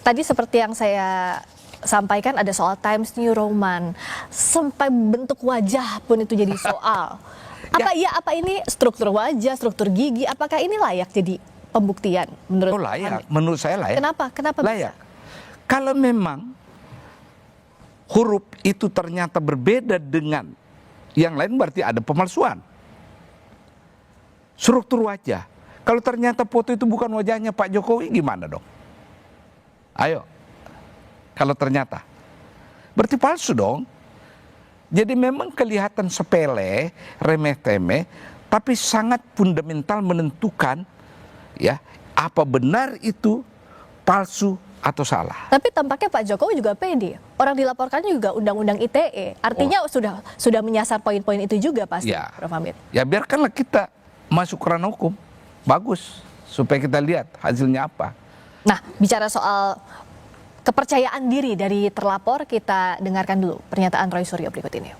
Tadi seperti yang saya sampaikan ada soal Times New Roman, sampai bentuk wajah pun itu jadi soal. Apa ini struktur wajah, struktur gigi, apakah ini layak jadi pembuktian menurut Layak, Hamid? menurut saya layak. Kenapa Layak. bisa? Kalau memang huruf itu ternyata berbeda dengan yang lain, berarti ada pemalsuan. Struktur wajah. Kalau ternyata foto itu bukan wajahnya Pak Jokowi, gimana dong? Ayo. Kalau ternyata berarti palsu dong. Jadi memang kelihatan sepele, remeh-temeh, tapi sangat fundamental menentukan ya apa benar itu palsu atau salah. Tapi tampaknya Pak Jokowi juga pede. Orang dilaporkannya juga Undang-Undang ITE. Artinya sudah menyasar poin-poin itu juga pasti, Ya. Prof. Hamid. Ya biarkanlah kita masuk ke ranah hukum. Bagus, supaya kita lihat hasilnya apa. Nah, bicara soal kepercayaan diri dari terlapor, kita dengarkan dulu pernyataan Roy Suryo berikut ini.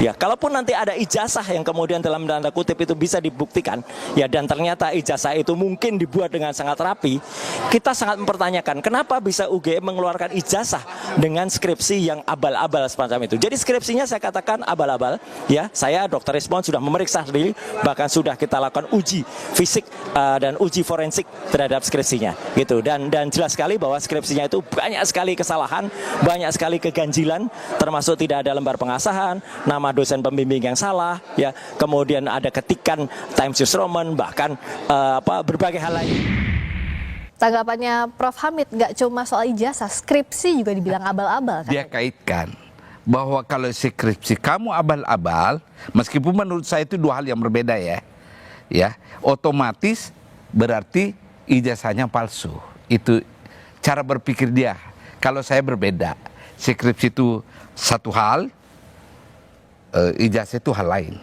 Ya, kalaupun nanti ada ijazah yang kemudian dalam tanda kutip itu bisa dibuktikan, ya dan ternyata ijazah itu mungkin dibuat dengan sangat rapi, kita sangat mempertanyakan kenapa bisa UGM mengeluarkan ijazah dengan skripsi yang abal-abal semacam itu. Jadi skripsinya saya katakan abal-abal, ya. Saya Dr. Rismond sudah memeriksa sendiri, bahkan sudah kita lakukan uji fisik dan uji forensik terhadap skripsinya, gitu. Dan jelas sekali bahwa skripsinya itu banyak sekali kesalahan, banyak sekali keganjilan, termasuk tidak ada lembar pengasahan, nama dosen pembimbing yang salah, ya, kemudian ada ketikan Times New Roman, bahkan berbagai hal lain. Tanggapannya Prof. Hamid nggak cuma soal ijazah, skripsi juga dibilang abal-abal kan? Dia kaitkan bahwa kalau skripsi kamu abal-abal, meskipun menurut saya itu dua hal yang berbeda ya, otomatis berarti ijazahnya palsu. Itu cara berpikir dia. Kalau saya berbeda, skripsi itu satu hal, ijazah itu hal lain.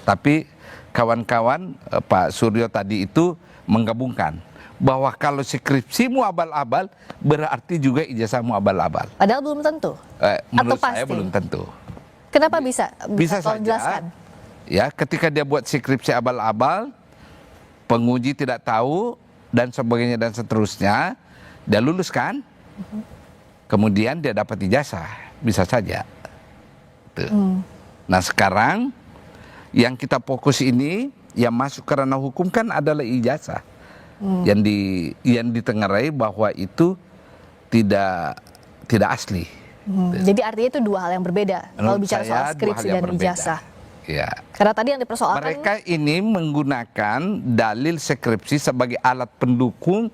Tapi kawan-kawan Pak Suryo tadi itu menggabungkan bahwa kalau skripsimu abal-abal berarti juga ijazahmu abal-abal. Padahal belum tentu. Menurut Atau saya pasti? belum tentu. Kenapa bisa? Bisa Tolong saja. jelaskan. Ya, ketika dia buat skripsi abal-abal, penguji tidak tahu dan sebagainya dan seterusnya, dia lulus kan? Kemudian dia dapat ijazah, bisa saja. Nah sekarang yang kita fokus ini yang masuk ke ranah hukum kan adalah ijazah yang ditengarai bahwa itu tidak asli. Jadi artinya itu dua hal yang berbeda kalau Menurut bicara saya, soal dua hal skripsi yang dan berbeda. ijazah. Ya. Karena tadi yang dipersoalkan Mereka ini menggunakan dalil skripsi sebagai alat pendukung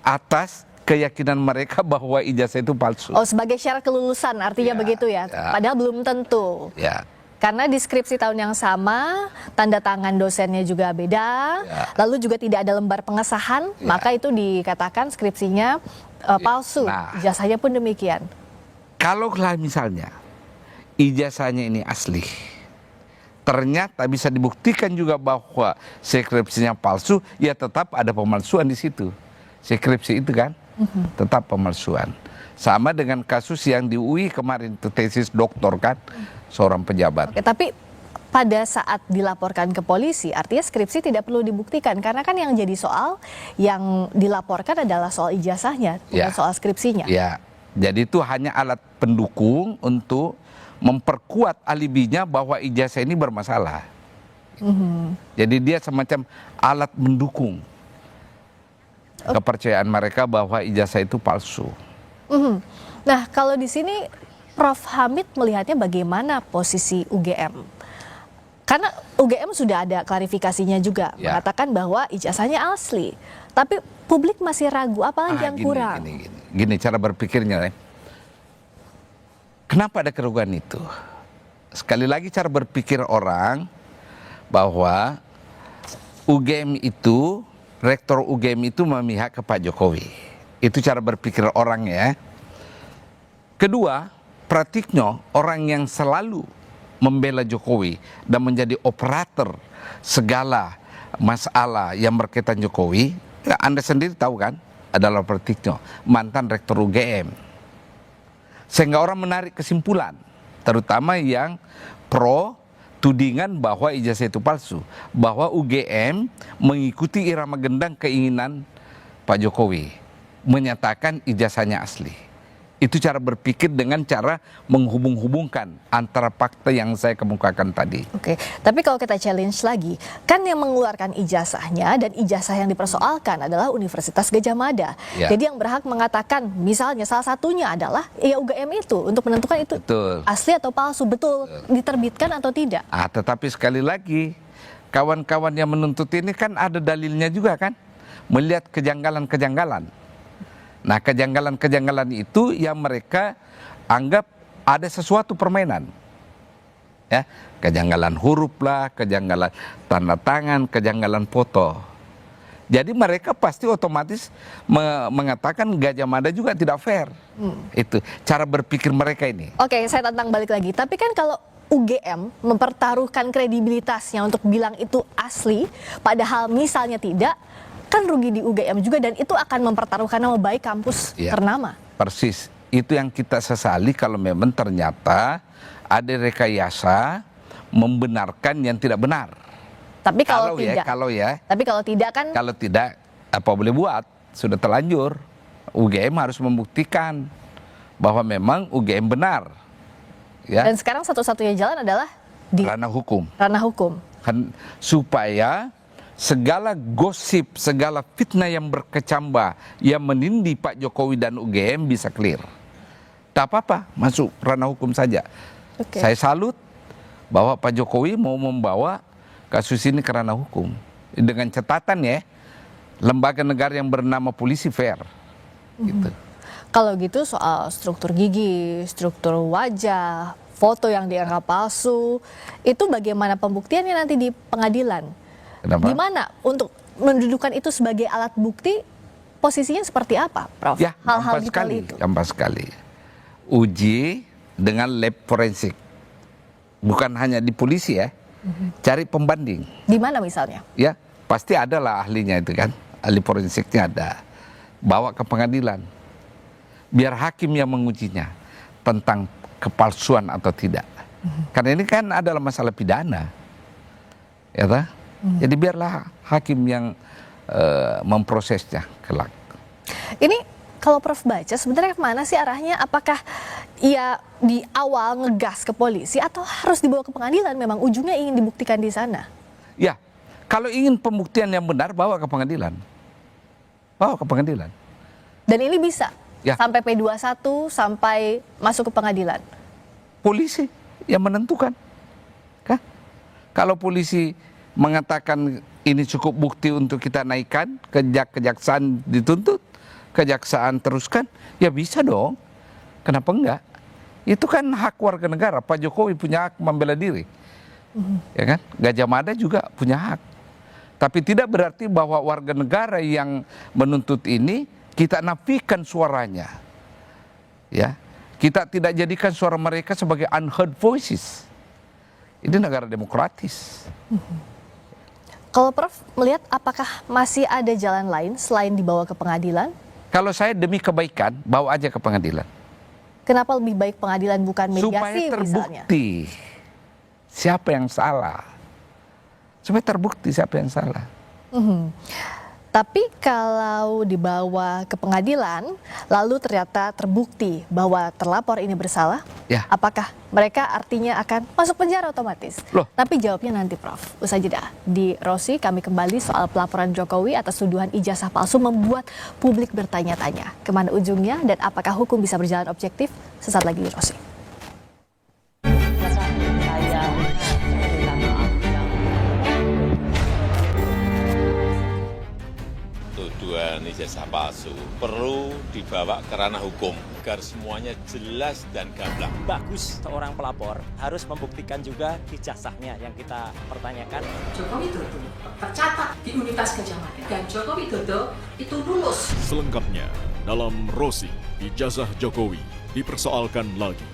atas keyakinan mereka bahwa ijazah itu palsu. oh sebagai syarat kelulusan artinya Ya, begitu ya. ya. Padahal belum tentu. Ya. Karena di skripsi tahun yang sama, tanda tangan dosennya juga beda, Ya. lalu juga tidak ada lembar pengesahan, Ya. maka itu dikatakan skripsinya palsu. Nah. Ijazahnya pun demikian. Kalaulah misalnya ijazahnya ini asli, ternyata bisa dibuktikan juga bahwa skripsinya palsu, ya tetap ada pemalsuan di situ. Skripsi itu kan tetap pemalsuan. Sama dengan kasus yang di UI kemarin, itu tesis doktor kan, seorang pejabat. Oke, tapi pada saat dilaporkan ke polisi, artinya skripsi tidak perlu dibuktikan. Karena kan yang jadi soal, yang dilaporkan adalah soal ijazahnya, bukan Ya. soal skripsinya. Ya, jadi itu hanya alat pendukung untuk memperkuat alibinya bahwa ijazah ini bermasalah. Jadi dia semacam alat mendukung kepercayaan mereka bahwa ijazah itu palsu. Nah, kalau di sini Prof. Hamid melihatnya bagaimana posisi UGM? Karena UGM sudah ada klarifikasinya juga, Ya. mengatakan bahwa ijazahnya asli. Tapi publik masih ragu, apalagi yang kurang? Gini cara berpikirnya. Kenapa ada keraguan itu? Sekali lagi cara berpikir orang bahwa UGM itu, rektor UGM itu memihak ke Pak Jokowi. Itu cara berpikir orang ya. Kedua, Pratikno orang yang selalu membela Jokowi dan menjadi operator segala masalah yang berkaitan Jokowi. Ya, Anda sendiri tahu kan, adalah Pratikno, mantan rektor UGM. Sehingga orang menarik kesimpulan, terutama yang pro tudingan bahwa ijazah itu palsu, bahwa UGM mengikuti irama gendang keinginan Pak Jokowi menyatakan ijazahnya asli. Itu cara berpikir dengan cara menghubung-hubungkan antara fakta yang saya kemukakan tadi. Oke, tapi kalau kita challenge lagi, kan yang mengeluarkan ijazahnya dan ijazah yang dipersoalkan adalah Universitas Gadjah Mada. Ya. Jadi yang berhak mengatakan, misalnya salah satunya adalah ya UGM itu untuk menentukan itu Betul. asli atau palsu, betul diterbitkan atau tidak. Tetapi sekali lagi, kawan-kawan yang menuntut ini kan ada dalilnya juga kan, melihat kejanggalan-kejanggalan. Nah, kejanggalan-kejanggalan itu yang mereka anggap ada sesuatu permainan. Ya, kejanggalan huruf lah, kejanggalan tanda tangan, kejanggalan foto. Jadi mereka pasti otomatis mengatakan Gadjah Mada juga tidak fair. Itu cara berpikir mereka ini. Oke, saya tantang balik lagi. Tapi kan kalau UGM mempertaruhkan kredibilitasnya untuk bilang itu asli, padahal misalnya tidak, kan rugi di UGM juga dan itu akan mempertaruhkan nama baik kampus Ya, ternama. Persis. Itu yang kita sesali kalau memang ternyata ada rekayasa membenarkan yang tidak benar. Tapi kalau tidak, tapi kalau tidak kan Kalau tidak, apa boleh buat? Sudah terlanjur. UGM harus membuktikan bahwa memang UGM benar. Ya, dan sekarang satu-satunya jalan adalah di ranah hukum. ranah hukum. Kan, supaya segala gosip, segala fitnah yang berkecambah yang menindih Pak Jokowi dan UGM bisa clear. Tak apa-apa, masuk ranah hukum saja. Oke. Saya salut bahwa Pak Jokowi mau membawa kasus ini ke ranah hukum. Dengan catatan ya, lembaga negara yang bernama polisi fair. Gitu. Kalau gitu soal struktur gigi, struktur wajah, foto yang dianggap palsu, itu bagaimana pembuktiannya nanti di pengadilan? Kenapa? Gimana untuk mendudukan itu sebagai alat bukti, posisinya seperti apa, Prof? Ya, Hal-hal gampang detail sekali, itu. gampang sekali. Uji dengan lab forensik. Bukan hanya di polisi ya, cari pembanding. Di mana misalnya? Ya, pasti ada lah ahlinya itu kan, ahli forensiknya ada. Bawa ke pengadilan. Biar hakim yang mengujinya tentang kepalsuan atau tidak. Karena ini kan adalah masalah pidana. Ya toh? Jadi biarlah hakim yang memprosesnya kelak. Ini kalau Prof baca sebenarnya kemana sih arahnya? Apakah ia di awal ngegas ke polisi atau harus dibawa ke pengadilan? Memang ujungnya ingin dibuktikan di sana. Ya, kalau ingin pembuktian yang benar bawa ke pengadilan. Bawa ke pengadilan. Dan ini bisa Ya. sampai P21 sampai masuk ke pengadilan. Polisi yang menentukan. Kah? Kalau polisi mengatakan ini cukup bukti untuk kita naikkan, kejaksaan dituntut, kejaksaan teruskan, ya bisa dong. Kenapa enggak? Itu kan hak warga negara. Pak Jokowi punya hak membela diri. Ya kan? Gadjah Mada juga punya hak. Tapi tidak berarti bahwa warga negara yang menuntut ini kita nafikan suaranya. Ya. Kita tidak jadikan suara mereka sebagai unheard voices. Ini negara demokratis. Kalau Prof melihat apakah masih ada jalan lain selain dibawa ke pengadilan? Kalau saya demi kebaikan, bawa aja ke pengadilan. Kenapa lebih baik pengadilan bukan mediasi Supaya misalnya? terbukti siapa yang salah. Supaya terbukti siapa yang salah. Tapi kalau dibawa ke pengadilan, lalu ternyata terbukti bahwa terlapor ini bersalah, Ya. apakah mereka artinya akan masuk penjara otomatis? Loh. Tapi jawabnya nanti Prof. Usai jeda. Di Rosi kami kembali soal pelaporan Jokowi atas tuduhan ijazah palsu membuat publik bertanya-tanya. Kemana ujungnya dan apakah hukum bisa berjalan objektif? Sesaat lagi di Rosi. Tuduhan ijazah palsu perlu dibawa ke ranah hukum agar semuanya jelas dan gamblang. Bagus seorang pelapor harus membuktikan juga ijazahnya yang kita pertanyakan. Joko Widodo tercatat di Universitas Gadjah Mada dan Joko Widodo itu lulus. Selengkapnya dalam Rosi, ijazah Jokowi dipersoalkan lagi.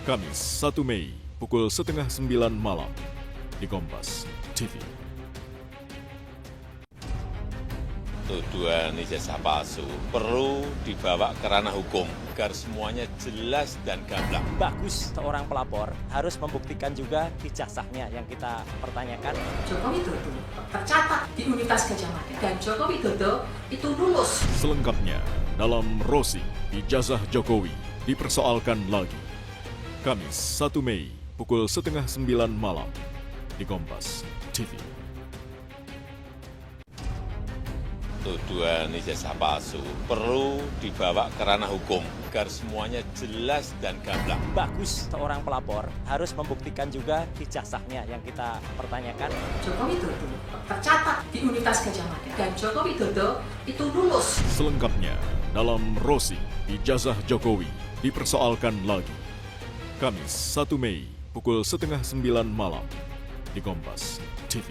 Kamis 1 Mei pukul 8:30 malam di Kompas TV. tuduhan ijazah palsu perlu dibawa ke ranah hukum agar semuanya jelas dan gamblang. Bagus seorang pelapor harus membuktikan juga ijazahnya yang kita pertanyakan. Joko Widodo tercatat di Universitas Gadjah Mada dan Joko Widodo itu lulus. Selengkapnya dalam Rosi, ijazah Jokowi dipersoalkan lagi. Kamis 1 Mei pukul 8:30 malam di Kompas TV. Tuduhan ijazah palsu perlu dibawa ke ranah hukum agar semuanya jelas dan gamblang. Bagus seorang pelapor harus membuktikan juga ijazahnya yang kita pertanyakan. Joko Widodo tercatat di Universitas Gadjah Mada dan Joko Widodo itu lulus. Selengkapnya dalam Rosi, ijazah Jokowi dipersoalkan lagi. Kamis 1 Mei pukul 8:30 malam di Kompas TV.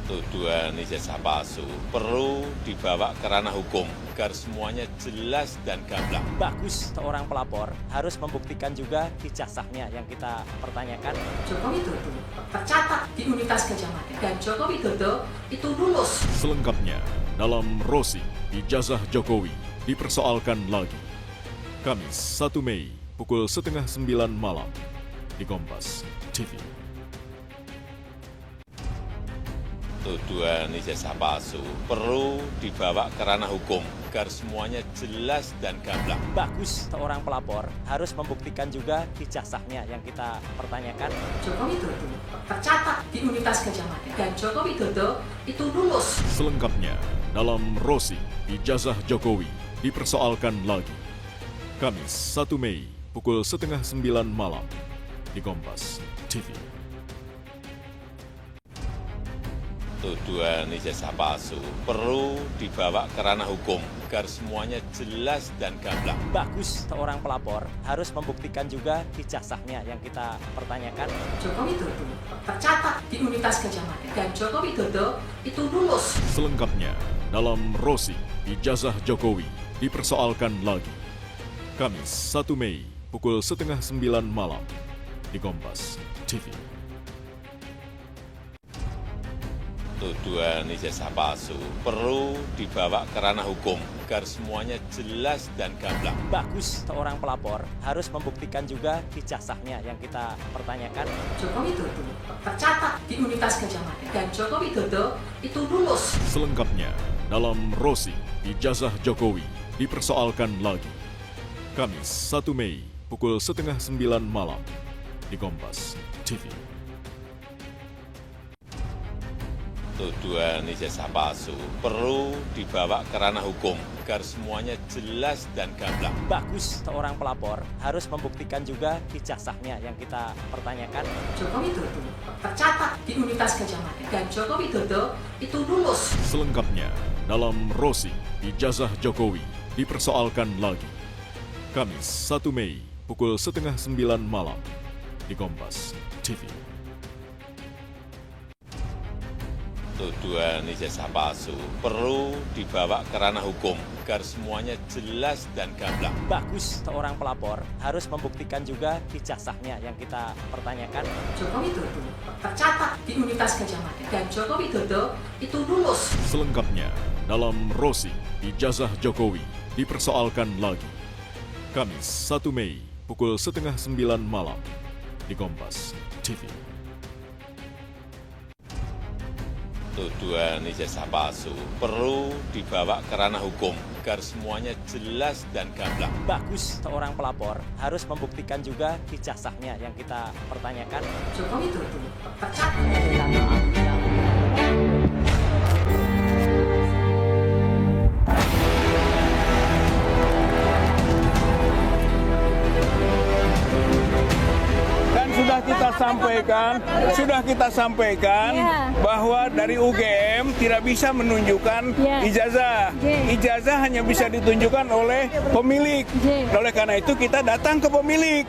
Tuduhan ijazah palsu perlu dibawa ke ranah hukum agar semuanya jelas dan gamblang. Bagus seorang pelapor harus membuktikan juga ijazahnya yang kita pertanyakan. Joko Widodo tercatat di Universitas Gadjah Mada dan Joko Widodo itu lulus. Selengkapnya dalam Rosi, ijazah Jokowi dipersoalkan lagi. Kamis 1 Mei pukul 8:30 malam di Kompas TV. Tuduhan ijazah palsu perlu dibawa ke ranah hukum agar semuanya jelas dan gamblang. Bagus seorang pelapor harus membuktikan juga ijazahnya yang kita pertanyakan. Joko Widodo tercatat di Universitas Gadjah Mada dan Joko Widodo itu lulus. Selengkapnya dalam Rosi, ijazah Jokowi dipersoalkan lagi. Kamis 1 Mei pukul 8:30 malam di Kompas TV. Tuduhan ijazah palsu perlu dibawa ke ranah hukum agar semuanya jelas dan gamblang. Bagus seorang pelapor harus membuktikan juga ijazahnya yang kita pertanyakan. Joko Widodo tercatat di Universitas Gadjah Mada dan Joko Widodo itu lulus. Selengkapnya dalam Rosi, ijazah Jokowi dipersoalkan lagi. Kamis 1 Mei pukul 8:30 malam di Kompas TV. Tuduhan ijazah palsu perlu dibawa ke ranah hukum agar semuanya jelas dan gamblang. Bagus seorang pelapor harus membuktikan juga ijazahnya yang kita pertanyakan. Joko Widodo tercatat di Universitas Gadjah Mada dan Joko Widodo itu lulus. Selengkapnya dalam Rosi, ijazah Jokowi dipersoalkan lagi. Kamis 1 Mei pukul 8:30 malam di Kompas TV. Tuduhan ijazah palsu perlu dibawa ke ranah hukum agar semuanya jelas dan gamblang. Bagus seorang pelapor harus membuktikan juga ijazahnya yang kita pertanyakan. Joko Widodo tercatat di Universitas Gadjah Mada dan Joko Widodo itu lulus. Selengkapnya dalam Rosi, ijazah Jokowi dipersoalkan lagi. Kamis 1 Mei pukul 8:30 malam di Kompas TV. Tuduhan ijazah palsu perlu dibawa ke ranah hukum agar semuanya jelas dan gamblang. Bagus seorang pelapor harus membuktikan juga ijazahnya yang kita pertanyakan. Joko Widodo tercatat di Universitas Gadjah Mada dan Joko Widodo itu lulus. Selengkapnya dalam Rosi, ijazah Jokowi dipersoalkan lagi. Kamis 1 Mei pukul 8:30 malam di Kompas TV. Tuduhan ijazah palsu perlu dibawa ke ranah hukum agar semuanya jelas dan gamblang. Bagus seorang pelapor harus membuktikan juga ijazahnya yang kita pertanyakan. Joko Widodo tercatat. sudah kita sampaikan bahwa dari UGM tidak bisa menunjukkan ijazah. Ijazah hanya bisa ditunjukkan oleh pemilik. Oleh karena itu kita datang ke pemilik,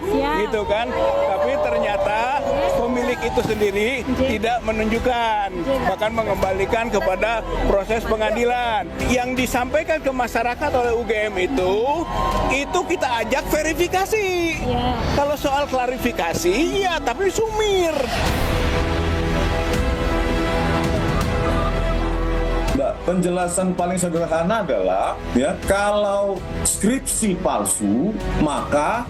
gitu kan. Tapi ternyata pemilik itu sendiri tidak menunjukkan, bahkan mengembalikan kepada proses pengadilan. Yang disampaikan ke masyarakat oleh UGM itu kita ajak verifikasi. Kalau soal klarifikasi, ya tapi sumir. penjelasan paling sederhana adalah ya kalau skripsi palsu maka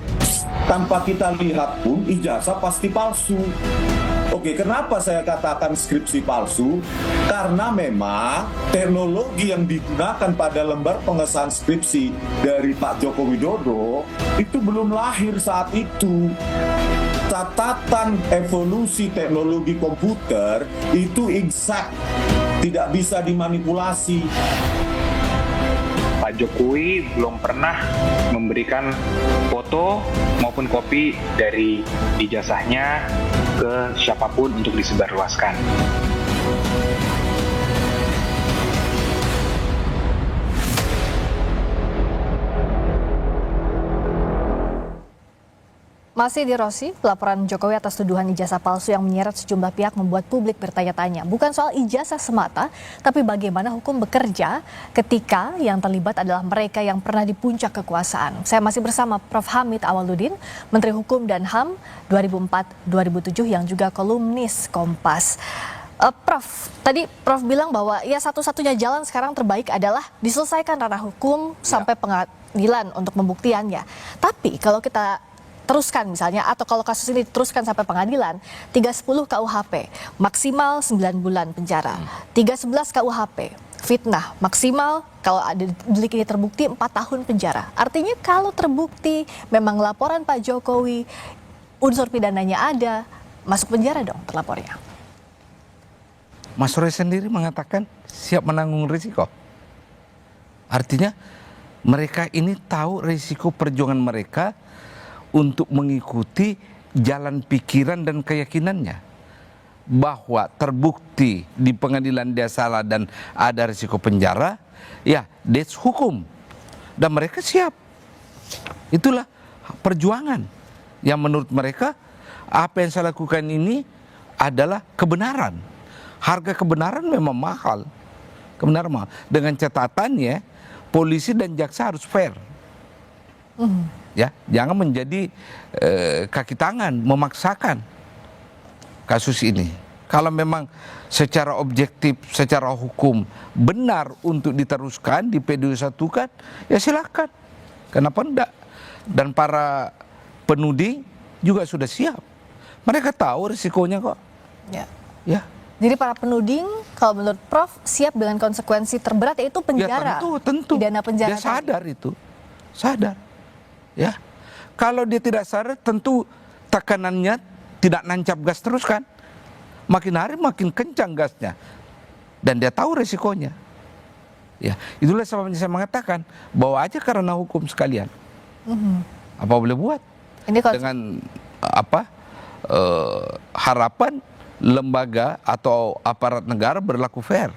tanpa kita lihat pun ijazah pasti palsu. Oke, kenapa saya katakan skripsi palsu? Karena memang teknologi yang digunakan pada lembar pengesahan skripsi dari Pak Joko Widodo itu belum lahir saat itu. Catatan evolusi teknologi komputer itu exact, tidak bisa dimanipulasi. Pak Jokowi belum pernah memberikan foto maupun kopi dari ijazahnya ke siapapun untuk disebarluaskan. Masih di Rosi, pelaporan Jokowi atas tuduhan ijazah palsu yang menyeret sejumlah pihak membuat publik bertanya-tanya. Bukan soal ijazah semata, tapi bagaimana hukum bekerja ketika yang terlibat adalah mereka yang pernah di puncak kekuasaan. Saya masih bersama Prof. Hamid Awaludin, Menteri Hukum dan HAM 2004-2007 yang juga kolumnis Kompas. Prof, tadi Prof bilang bahwa ya satu-satunya jalan sekarang terbaik adalah diselesaikan ranah hukum sampai pengadilan untuk pembuktiannya. Tapi kalau kita teruskan misalnya, atau kalau kasus ini diteruskan sampai pengadilan, 310 KUHP maksimal 9 bulan penjara, 311 KUHP fitnah maksimal kalau ada delik ini terbukti 4 tahun penjara. Artinya kalau terbukti memang laporan Pak Jokowi unsur pidananya ada, masuk penjara dong terlapornya. Mas Roy sendiri mengatakan siap menanggung risiko. Artinya mereka ini tahu risiko perjuangan mereka untuk mengikuti jalan pikiran dan keyakinannya. Bahwa terbukti di pengadilan dia salah dan ada risiko penjara, ya that's hukum. Dan mereka siap. Itulah perjuangan yang menurut mereka apa yang saya lakukan ini adalah kebenaran. Harga kebenaran memang mahal. Kebenaran mahal. Dengan catatannya polisi dan jaksa harus fair. Ya, jangan menjadi kaki tangan memaksakan kasus ini. Kalau memang secara objektif, secara hukum benar untuk diteruskan, dipedusatukan, ya silakan. Kenapa enggak? Dan para penuding juga sudah siap. Mereka tahu risikonya kok. Ya. Ya. Jadi para penuding, kalau menurut Prof, siap dengan konsekuensi terberat yaitu penjara. Ya tentu. Pidana penjara. Dia sadar itu. Sadar. Ya, kalau dia tidak sadar tentu tekanannya tidak nancap gas terus kan, makin hari makin kencang gasnya, dan dia tahu resikonya. Ya, itulah sebabnya saya mengatakan bawa aja karena hukum sekalian. Apa boleh buat? Ini dengan apa harapan lembaga atau aparat negara berlaku fair.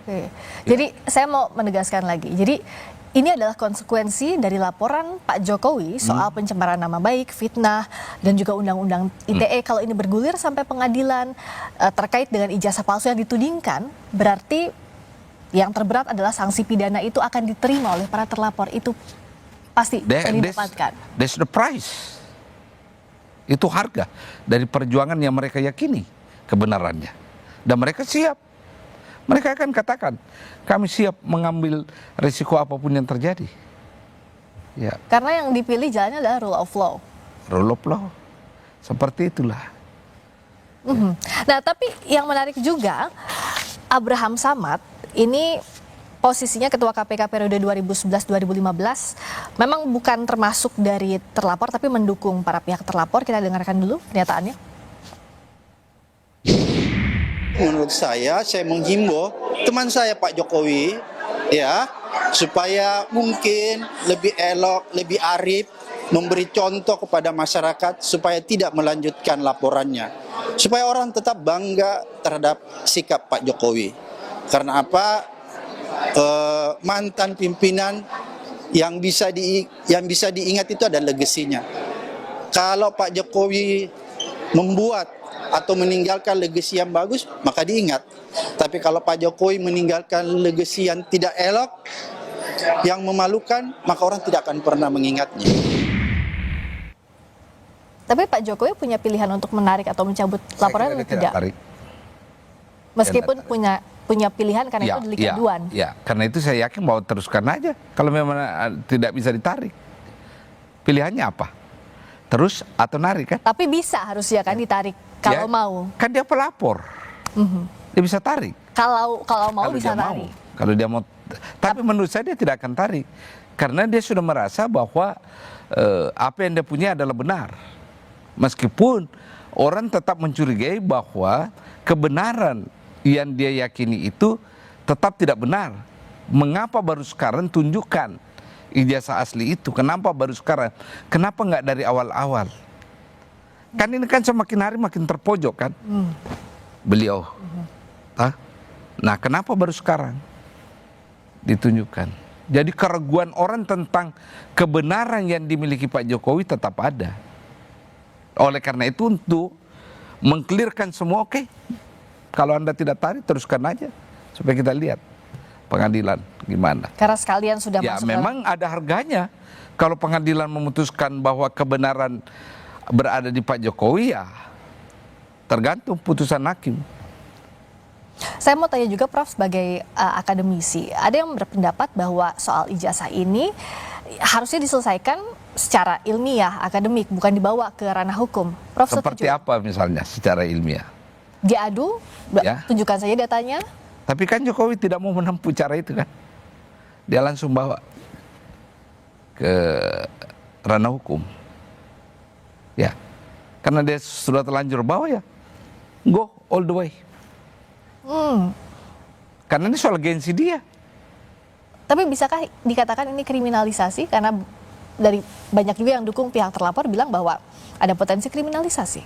Oke. Jadi saya mau menegaskan lagi. Jadi ini adalah konsekuensi dari laporan Pak Jokowi soal pencemaran nama baik, fitnah, dan juga undang-undang ITE. Kalau ini bergulir sampai pengadilan terkait dengan ijazah palsu yang ditudingkan, berarti yang terberat adalah sanksi pidana itu akan diterima oleh para terlapor. Itu pasti akan didapatkan. That's the price. Itu harga dari perjuangan yang mereka yakini kebenarannya. Dan mereka siap. Mereka akan katakan, kami siap mengambil risiko apapun yang terjadi. Ya. Karena yang dipilih jalannya adalah rule of law. Rule of law. Seperti itulah. Nah, tapi yang menarik juga, Abraham Samad ini posisinya Ketua KPK periode 2011-2015 memang bukan termasuk dari terlapor, tapi mendukung para pihak terlapor. Kita dengarkan dulu pernyataannya. Menurut saya menghimbau teman saya Pak Jokowi ya supaya mungkin lebih elok, lebih arif, memberi contoh kepada masyarakat supaya tidak melanjutkan laporannya. Supaya orang tetap bangga terhadap sikap Pak Jokowi. Karena apa? Mantan pimpinan yang bisa diingat itu ada legasinya. Kalau Pak Jokowi membuat atau meninggalkan legasi yang bagus, maka diingat. Tapi kalau Pak Jokowi meninggalkan legasi yang tidak elok, yang memalukan, maka orang tidak akan pernah mengingatnya. Tapi Pak Jokowi punya pilihan untuk menarik atau mencabut laporan atau tidak? Tarik. Meskipun punya punya pilihan karena itu delik aduan. Ya, karena itu saya yakin bahwa teruskan aja. Kalau memang tidak bisa ditarik, pilihannya apa? Terus atau narik kan? Tapi bisa harusnya kan ditarik kalau mau. Kan dia pelapor, dia bisa tarik. Kalau mau bisa tarik. Kalau dia mau, tapi menurut saya dia tidak akan tarik karena dia sudah merasa bahwa apa yang dia punya adalah benar, meskipun orang tetap mencurigai bahwa kebenaran yang dia yakini itu tetap tidak benar. Mengapa baru sekarang tunjukkan ijazah asli itu? Kenapa baru sekarang? Kenapa nggak dari awal-awal? Kan ini kan semakin hari makin terpojok kan beliau. Nah, kenapa baru sekarang ditunjukkan? Jadi keraguan orang tentang kebenaran yang dimiliki Pak Jokowi tetap ada. Oleh karena itu untuk mengklirkan semua, oke, kalau Anda tidak tarik teruskan aja supaya kita lihat pengadilan gimana. Karena sekalian sudah ya, masuk. memang ada harganya kalau pengadilan memutuskan bahwa kebenaran berada di Pak Jokowi, ya tergantung putusan hakim. Saya mau tanya juga Prof, sebagai akademisi, ada yang berpendapat bahwa soal ijazah ini harusnya diselesaikan secara ilmiah, akademik, bukan dibawa ke ranah hukum. Prof, seperti setuju? apa misalnya secara ilmiah? Diadu, tunjukkan saja datanya. Tapi kan Jokowi tidak mau menempuh cara itu kan. Dia langsung bawa ke ranah hukum. Ya, karena dia sudah terlanjur bawa, ya go all the way. Karena ini soal gengsi dia. Tapi bisakah dikatakan ini kriminalisasi? Karena dari banyak juga yang dukung pihak terlapor bilang bahwa ada potensi kriminalisasi.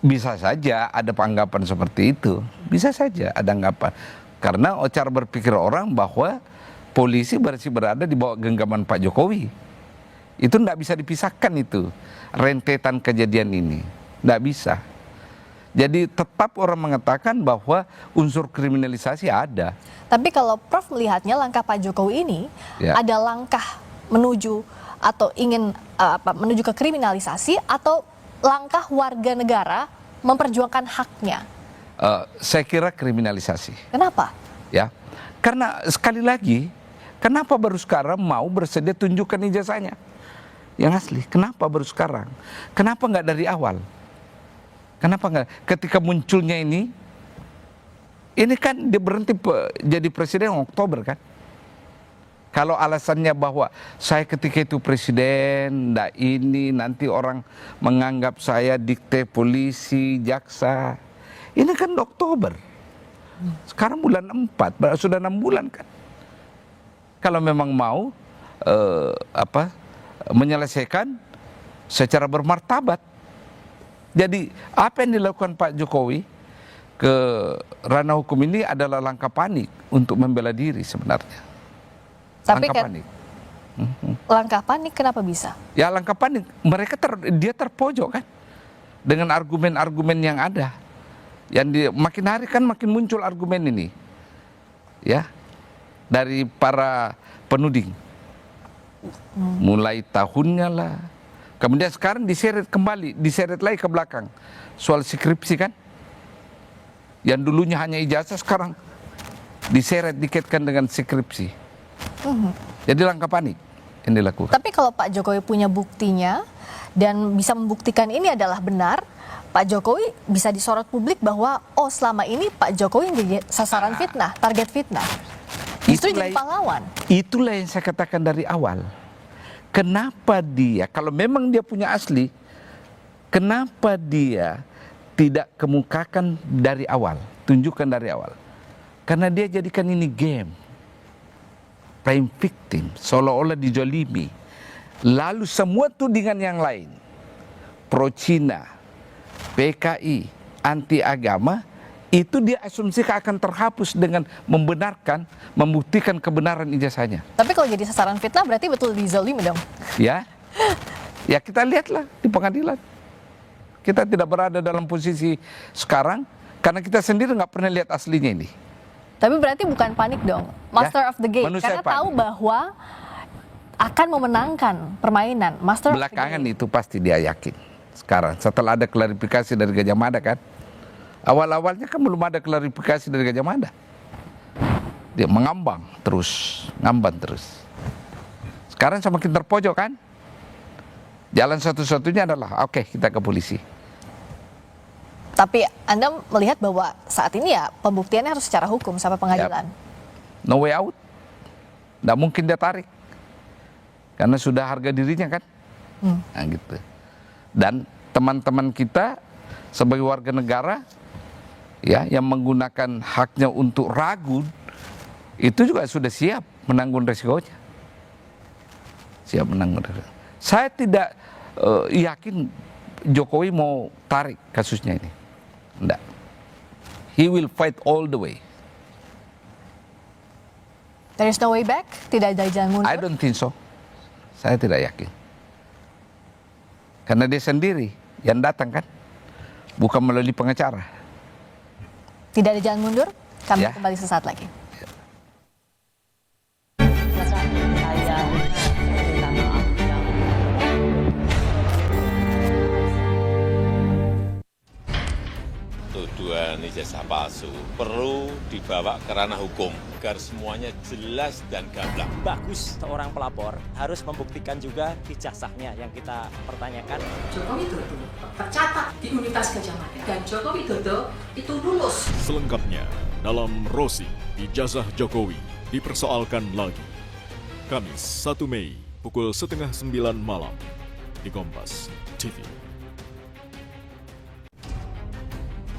Bisa saja ada anggapan seperti itu. Bisa saja ada anggapan. Karena cara berpikir orang bahwa polisi berada di bawah genggaman Pak Jokowi. Itu tidak bisa dipisahkan itu. Rentetan kejadian ini. Tidak bisa. Jadi tetap orang mengatakan bahwa unsur kriminalisasi ada. Tapi kalau Prof melihatnya langkah Pak Jokowi ini ada langkah menuju atau ingin menuju ke kriminalisasi atau langkah warga negara memperjuangkan haknya? Saya kira kriminalisasi. Kenapa? Ya, karena sekali lagi, kenapa baru sekarang mau bersedia tunjukkan ijazahnya yang asli? Kenapa baru sekarang? Kenapa nggak dari awal? Kenapa nggak? Ketika munculnya ini kan dia berhenti jadi presiden Oktober kan? Kalau alasannya bahwa saya ketika itu presiden, ini nanti orang menganggap saya dikte polisi, jaksa. Ini kan Oktober. Sekarang bulan 4, sudah 6 bulan kan. Kalau memang mau menyelesaikan secara bermartabat. Jadi apa yang dilakukan Pak Jokowi ke ranah hukum ini adalah langkah panik untuk membela diri sebenarnya. Tapi langkah panik. Langkah panik kenapa bisa? Ya langkah panik, dia terpojok kan dengan argumen-argumen yang ada. Yang makin hari kan makin muncul argumen ini. Ya. Dari para penuding. Mulai tahunnya lah. Kemudian sekarang diseret lagi ke belakang. Soal skripsi kan. Yang dulunya hanya ijazah sekarang diseret dikaitkan dengan skripsi. Jadi langkah panik yang dilakukan. Tapi kalau Pak Jokowi punya buktinya dan bisa membuktikan ini adalah benar, Pak Jokowi bisa disorot publik bahwa selama ini Pak Jokowi yang jadi sasaran fitnah, target fitnah. Justru jadi pahlawan. Itulah yang saya katakan dari awal. Kenapa dia, kalau memang dia punya asli, kenapa dia tidak kemukakan dari awal, tunjukkan dari awal? Karena dia jadikan ini game, playing victim, seolah-olah dijolimi. Lalu semua tudingan yang lain, pro-Cina, PKI, anti agama, itu dia asumsikan akan terhapus dengan membenarkan, membuktikan kebenaran ijazahnya. Tapi kalau jadi sasaran fitnah berarti betul dizalimi dong. Ya kita lihatlah di pengadilan. Kita tidak berada dalam posisi sekarang karena kita sendiri nggak pernah lihat aslinya ini. Tapi berarti bukan panik dong, master of the game, karena tahu bahwa akan memenangkan permainan. Master belakangan itu pasti dia yakin. Sekarang setelah ada klarifikasi dari Gajah Mada kan. Awal-awalnya kan belum ada klarifikasi dari Gajah Mada. Dia ngambang terus. Sekarang semakin terpojok kan? Jalan satu-satunya adalah oke, kita ke polisi. Tapi Anda melihat bahwa saat ini ya pembuktiannya harus secara hukum sampai pengadilan. No way out. Nggak mungkin dia tarik. Karena sudah harga dirinya kan. Nah gitu. Dan teman-teman kita sebagai warga negara ya yang menggunakan haknya untuk ragu, itu juga sudah siap menanggung resikonya. Saya tidak yakin Jokowi mau tarik kasusnya ini. Enggak. He will fight all the way. There is no way back? Tidak ada jalan mundur? I don't think so. Saya tidak yakin. Karena dia sendiri yang datang kan, bukan melalui pengacara. Tidak ada jalan mundur? Kami kembali sesaat lagi. Tuduhan ijazah palsu perlu dibawa ke ranah hukum agar semuanya jelas dan gamblang. Bagus seorang pelapor harus membuktikan juga ijazahnya yang kita pertanyakan. Joko Widodo tercatat di Universitas Gadjah Mada dan Joko Widodo itu lulus. Selengkapnya dalam Rosi, ijazah Jokowi dipersoalkan lagi. Kamis 1 Mei pukul 8:30 malam di Kompas TV.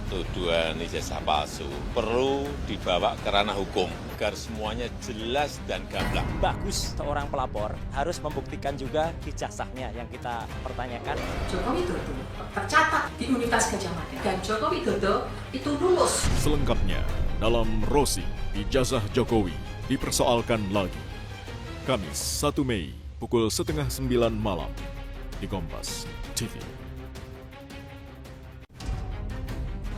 Tuduhan ijazah palsu perlu dibawa ke ranah hukum agar semuanya jelas dan gamblang. Bagus seorang pelapor harus membuktikan juga ijazahnya yang kita pertanyakan. Joko Widodo tercatat di Universitas Gadjah Mada dan Joko Widodo itu lulus. Selengkapnya dalam Rosi, ijazah Jokowi dipersoalkan lagi. Kamis 1 Mei pukul 8:30 malam di Kompas TV.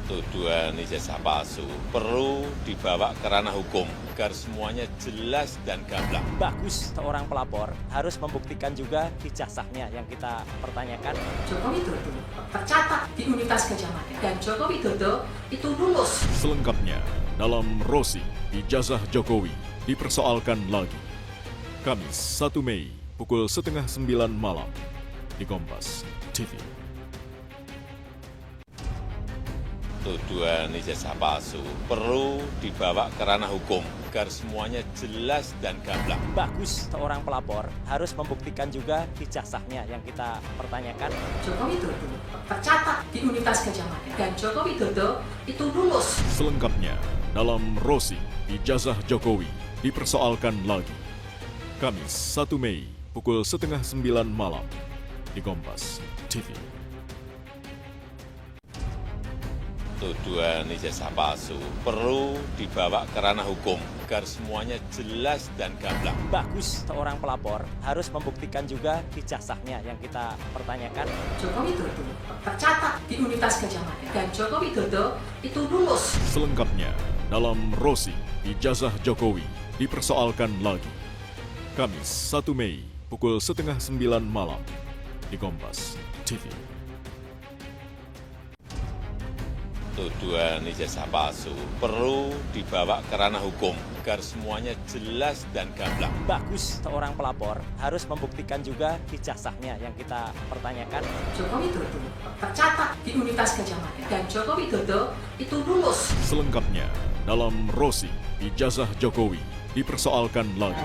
Tuduhan ijazah palsu perlu dibawa ke ranah hukum agar semuanya jelas dan gamblang. Bagus seorang pelapor harus membuktikan juga ijazahnya yang kita pertanyakan. Joko Widodo tercatat di Universitas Gadjah Mada dan Joko Widodo itu lulus. Selengkapnya dalam Rosi, ijazah Jokowi dipersoalkan lagi. Kamis 1 Mei pukul 8:30 malam di Kompas TV. Tuduhan ijazah palsu perlu dibawa ke ranah hukum agar semuanya jelas dan gamblang. Bagus seorang pelapor harus membuktikan juga ijazahnya yang kita pertanyakan. Joko Widodo tercatat di Universitas Gadjah Mada dan Joko Widodo itu lulus. Selengkapnya dalam Rosi, ijazah Jokowi dipersoalkan lagi. Kamis 1 Mei pukul 8:30 malam di Kompas TV. Tuduhan ijazah palsu perlu dibawa ke ranah hukum agar semuanya jelas dan gamblang. Bagus seorang pelapor harus membuktikan juga ijazahnya yang kita pertanyakan. Joko Widodo tercatat di Universitas Gadjah Mada dan Joko Widodo itu lulus. Selengkapnya dalam Rosi, ijazah Jokowi dipersoalkan lagi. Kamis 1 Mei pukul 8:30 malam di Kompas TV. Tuduhan ijazah palsu perlu dibawa ke ranah hukum agar semuanya jelas dan gamblang. Bagus seorang pelapor harus membuktikan juga ijazahnya yang kita pertanyakan. Joko Widodo tercatat di Universitas Gadjah Mada dan Joko Widodo itu lulus. Selengkapnya dalam Rosi, ijazah Jokowi dipersoalkan lagi.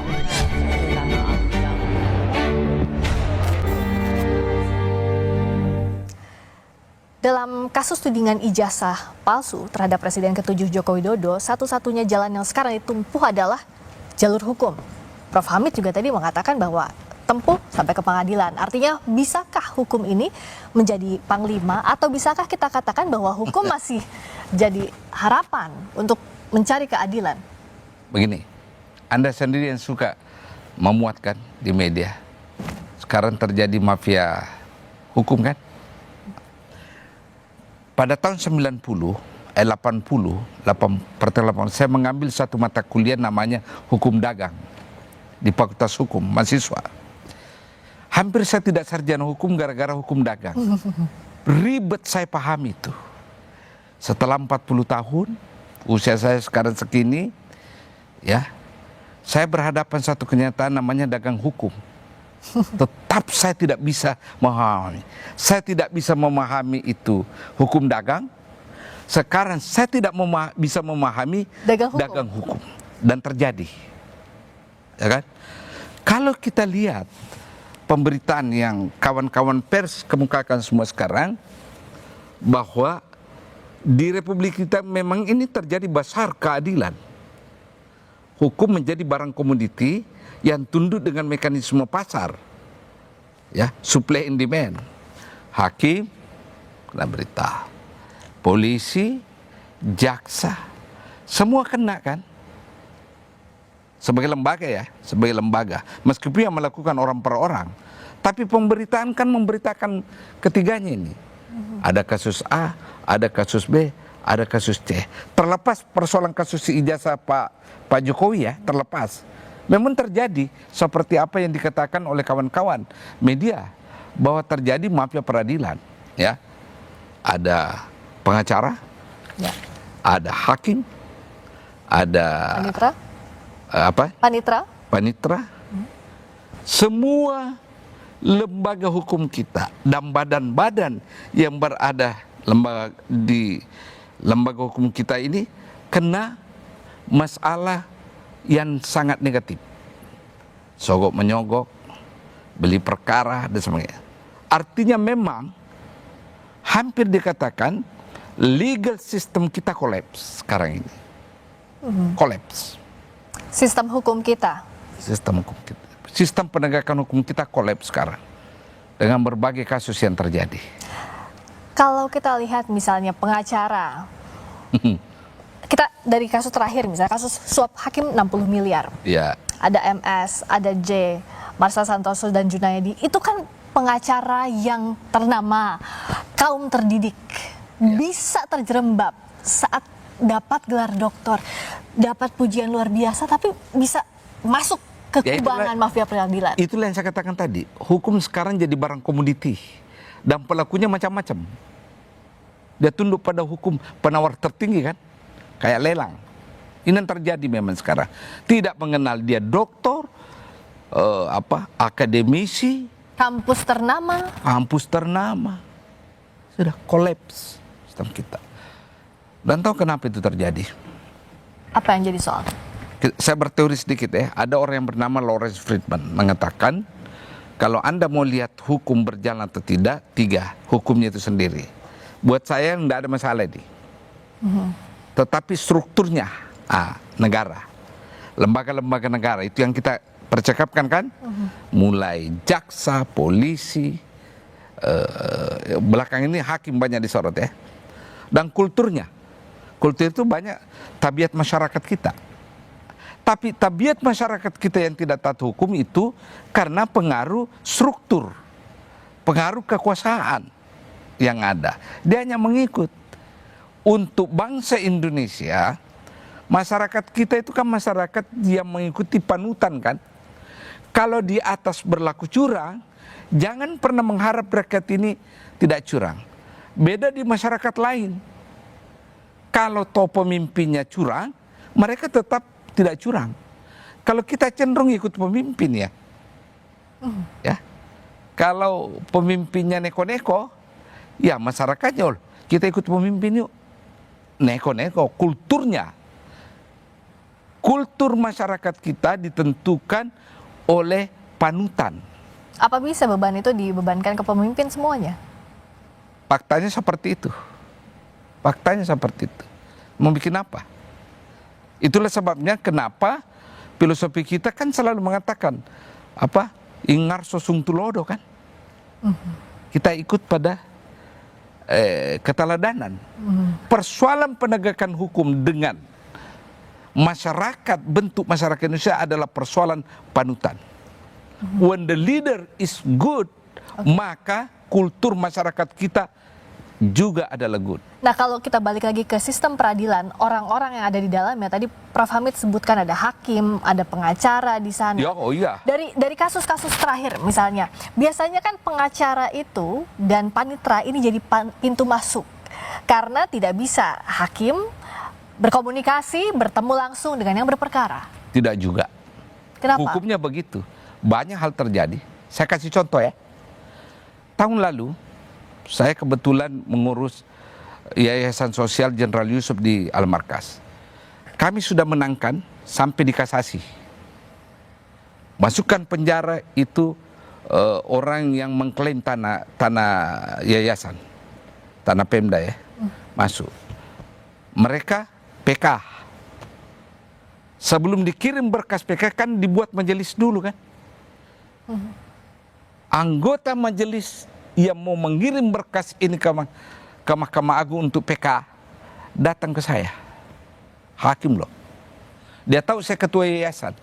Dalam kasus tudingan ijazah palsu terhadap Presiden ke-7 Joko Widodo, satu-satunya jalan yang sekarang ditempuh adalah jalur hukum. Prof. Hamid juga tadi mengatakan bahwa tempuh sampai ke pengadilan. Artinya bisakah hukum ini menjadi panglima atau bisakah kita katakan bahwa hukum masih jadi harapan untuk mencari keadilan? Begini, Anda sendiri yang suka memuatkan di media. Sekarang terjadi mafia hukum kan? Pada tahun 80, saya mengambil satu mata kuliah namanya Hukum Dagang di Fakultas Hukum, mahasiswa. Hampir saya tidak sarjana hukum gara-gara hukum dagang. Ribet saya pahami itu. Setelah 40 tahun, usia saya sekarang segini, ya, saya berhadapan satu kenyataan namanya dagang hukum. Tetap saya tidak bisa memahami. Saya tidak bisa memahami itu hukum dagang. Sekarang saya tidak bisa memahami dagang hukum. Dan terjadi. Ya kan? Kalau kita lihat pemberitaan yang kawan-kawan pers kemukakan semua sekarang, bahwa di Republik kita memang ini terjadi besar keadilan. Hukum menjadi barang komoditi yang tunduk dengan mekanisme pasar, ya, supply and demand. Hakim kena berita, polisi, jaksa, semua kena kan? Sebagai lembaga ya, sebagai lembaga. Meskipun yang melakukan orang per orang, tapi pemberitaan kan memberitakan ketiganya ini. Ada kasus A, ada kasus B, ada kasus C. Terlepas persoalan kasus ijazah Pak Jokowi ya, terlepas. Memang terjadi seperti apa yang dikatakan oleh kawan-kawan media, bahwa terjadi mafia peradilan, ya. Ada pengacara, ya. Ada hakim, ada panitra. Semua lembaga hukum kita dan badan-badan yang berada di lembaga hukum kita ini kena masalah yang sangat negatif. Sogok menyogok, beli perkara dan sebagainya. Artinya memang hampir dikatakan legal system kita kolaps sekarang ini. Kolaps. Sistem hukum kita. Sistem penegakan hukum kita kolaps sekarang dengan berbagai kasus yang terjadi. Kalau kita lihat misalnya pengacara, kita dari kasus terakhir misalnya kasus suap hakim 60 miliar. Ya. Ada MS, ada J, Marcel Santoso dan Junaidi. Itu kan pengacara yang ternama, kaum terdidik. Ya. Bisa terjerembab saat dapat gelar doktor, dapat pujian luar biasa, tapi bisa masuk ke kubangan mafia peradilan. Itulah yang saya katakan tadi. Hukum sekarang jadi barang komoditi dan pelakunya macam-macam. Dia tunduk pada hukum penawar tertinggi kan, kayak lelang. Ini yang terjadi memang sekarang. Tidak mengenal dia doktor, akademisi, kampus ternama, sudah kolaps sistem kita. Dan tahu kenapa itu terjadi? Apa yang jadi soal? Saya berteori sedikit ya. Ada orang yang bernama Lawrence Friedman mengatakan, kalau Anda mau lihat hukum berjalan atau tidak, 3, hukumnya itu sendiri. Buat saya tidak ada masalah ini. Tetapi strukturnya, negara, lembaga-lembaga negara, itu yang kita percakapkan kan? Mulai jaksa, polisi, belakang ini hakim banyak disorot ya. Dan kulturnya, kultur itu banyak tabiat masyarakat kita. Tapi tabiat masyarakat kita yang tidak taat hukum itu karena pengaruh struktur, pengaruh kekuasaan yang ada. Dia hanya mengikut. Untuk bangsa Indonesia, masyarakat kita itu kan masyarakat yang mengikuti panutan kan. Kalau di atas berlaku curang, jangan pernah mengharap rakyat ini tidak curang. Beda di masyarakat lain. Kalau toh pemimpinnya curang, mereka tetap tidak curang. Kalau kita cenderung ikut pemimpin ya. Ya. Kalau pemimpinnya neko-neko, ya masyarakatnya kita ikut pemimpin yuk. Neko-neko, kulturnya. Kultur masyarakat kita ditentukan oleh panutan. Apa bisa beban itu dibebankan ke pemimpin semuanya? Faktanya seperti itu. Faktanya seperti itu. Mau bikin apa? Itulah sebabnya kenapa filosofi kita kan selalu mengatakan ingarso sung tulodo kan. Kita ikut pada keteladanan. Persoalan penegakan hukum dengan masyarakat, bentuk masyarakat Indonesia adalah persoalan panutan. When the leader is good, maka kultur masyarakat kita juga adalah good. Nah, kalau kita balik lagi ke sistem peradilan, orang-orang yang ada di dalamnya, tadi Prof. Hamid sebutkan ada hakim, ada pengacara di sana. Iya. Dari kasus-kasus terakhir misalnya, biasanya kan pengacara itu dan panitra ini jadi pintu masuk. Karena tidak bisa hakim berkomunikasi, bertemu langsung dengan yang berperkara? Tidak juga. Kenapa? Hukumnya begitu. Banyak hal terjadi. Saya kasih contoh ya. Tahun lalu, saya kebetulan mengurus Yayasan Sosial Jenderal Yusuf di Al-Markas. Kami sudah menangkan sampai di kasasi. Masukkan penjara itu orang yang mengklaim tanah yayasan, tanah Pemda ya, masuk. Mereka PK. Sebelum dikirim berkas PK kan dibuat majelis dulu kan. Anggota majelis yang mau mengirim berkas ini ke Mahkamah Agung untuk PK datang ke saya. Hakim loh. Dia tahu saya ketua yayasan.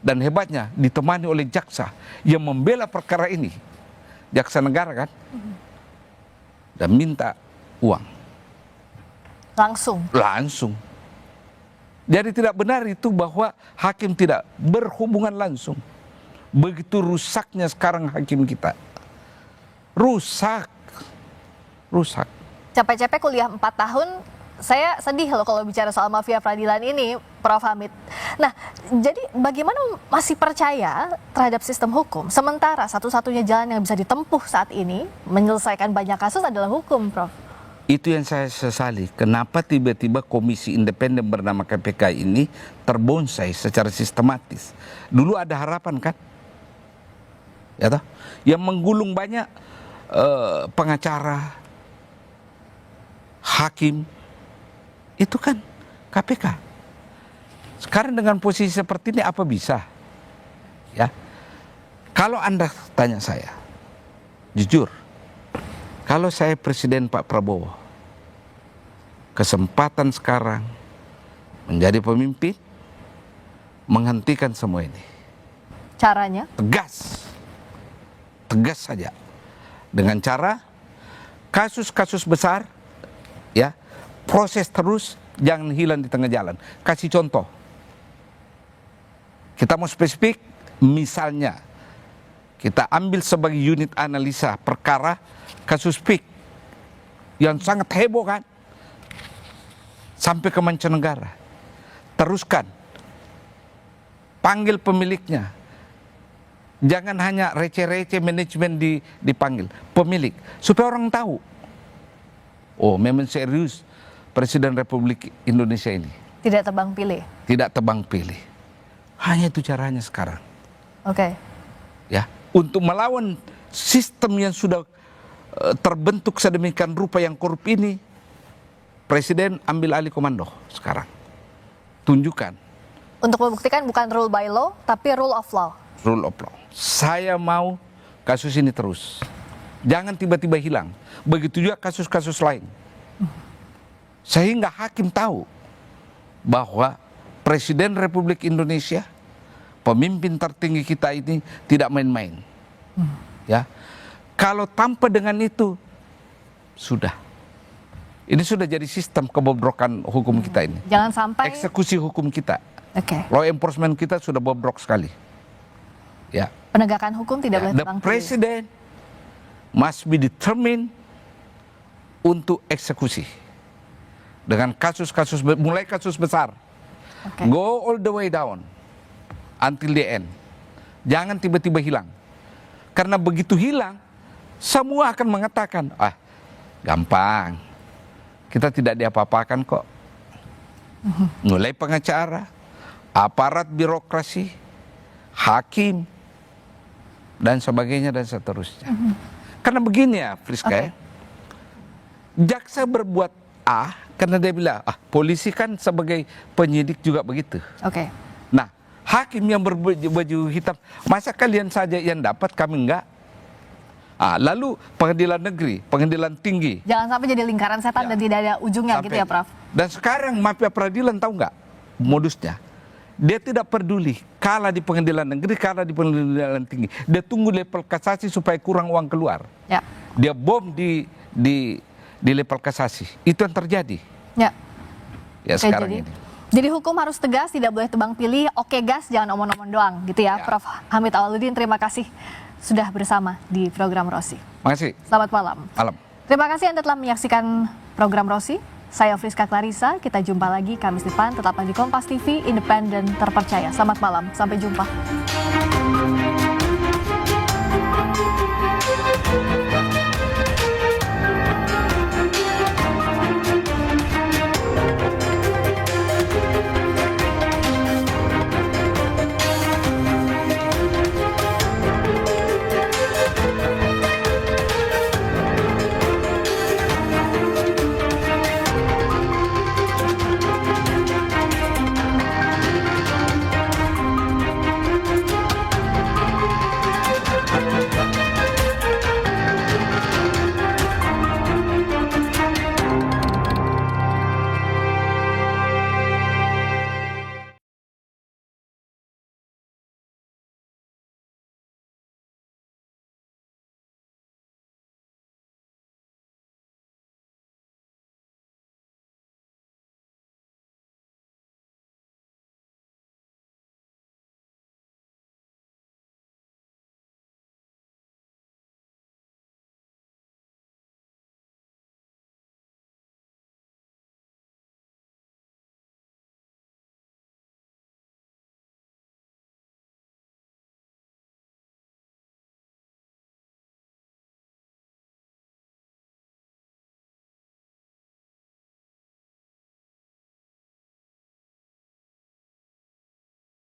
Dan hebatnya ditemani oleh jaksa yang membela perkara ini. Jaksa negara kan. Dan minta uang. Langsung. Jadi tidak benar itu bahwa hakim tidak berhubungan langsung. Begitu rusaknya sekarang hakim kita. Rusak. Capek-capek kuliah 4 tahun, saya sedih loh kalau bicara soal mafia peradilan ini, Prof. Hamid. Nah, jadi bagaimana masih percaya terhadap sistem hukum? Sementara satu-satunya jalan yang bisa ditempuh saat ini, menyelesaikan banyak kasus adalah hukum, Prof. Itu yang saya sesali. Kenapa tiba-tiba komisi independen bernama KPK ini terbonsai secara sistematis? Dulu ada harapan kan? Ya toh? Yang menggulung banyak pengacara, hakim, itu kan KPK. Sekarang dengan posisi seperti ini apa bisa? Ya, kalau Anda tanya saya, jujur, kalau saya Presiden Pak Prabowo, kesempatan sekarang menjadi pemimpin, menghentikan semua ini. Caranya? Tegas saja. Dengan cara kasus-kasus besar, ya, proses terus, jangan hilang di tengah jalan. Kasih contoh. Kita mau spesifik, misalnya kita ambil sebagai unit analisa perkara kasus PIK yang sangat heboh kan, sampai ke mancanegara. Teruskan, panggil pemiliknya. Jangan hanya receh-receh manajemen dipanggil, pemilik, supaya orang tahu. Oh, memang serius Presiden Republik Indonesia ini. Tidak tebang pilih. Tidak tebang pilih. Hanya itu caranya sekarang. Oke. Ya, untuk melawan sistem yang sudah terbentuk sedemikian rupa yang korup ini, Presiden ambil alih komando sekarang. Tunjukkan. Untuk membuktikan bukan rule by law, tapi rule of law. Rule of law. Saya mau kasus ini terus. Jangan tiba-tiba hilang. Begitu juga kasus-kasus lain. Sehingga hakim tahu bahwa Presiden Republik Indonesia, pemimpin tertinggi kita ini tidak main-main. Ya. Kalau tanpa dengan itu, sudah. Ini sudah jadi sistem kebobrokan hukum kita ini. Jangan sampai eksekusi hukum kita. Oke. Law enforcement kita sudah bobrok sekali. Ya. Penegakan hukum tidak boleh The tebang pilih. President must be determined untuk eksekusi. Dengan kasus-kasus, mulai kasus besar. Go all the way down until the end. Jangan tiba-tiba hilang. Karena begitu hilang, semua akan mengatakan, ah, gampang. Kita tidak diapa-apakan kok. Mulai pengacara, aparat birokrasi, hakim, dan sebagainya dan seterusnya. Karena begini ya, Friska, ya. Jaksa berbuat A karena dia bilang, ah, polisi kan sebagai penyidik juga begitu. Oke. Nah, hakim yang berbaju hitam, masa kalian saja yang dapat, kami enggak? Ah, lalu pengadilan negeri, pengadilan tinggi. Jangan sampai jadi lingkaran setan dan tidak ada ujungnya gitu ya, Prof. Dan sekarang mafia peradilan tahu nggak modusnya? Dia tidak peduli kalah di pengadilan negeri, kalah di pengadilan tinggi. Dia tunggu level kasasi supaya kurang uang keluar. Ya. Dia bom di level kasasi. Itu yang terjadi. Ya. Ya, oke, sekarang ini. Jadi hukum harus tegas, tidak boleh tebang pilih. Oke gas, jangan omong-omong doang, gitu ya, Prof. Hamid Awaludin. Terima kasih sudah bersama di program Rosi. Makasih. Selamat malam. Malam. Terima kasih Anda telah menyaksikan program Rosi. Saya Friska Clarissa, kita jumpa lagi Kamis depan. Tetaplah di Kompas TV, independen terpercaya. Selamat malam, sampai jumpa.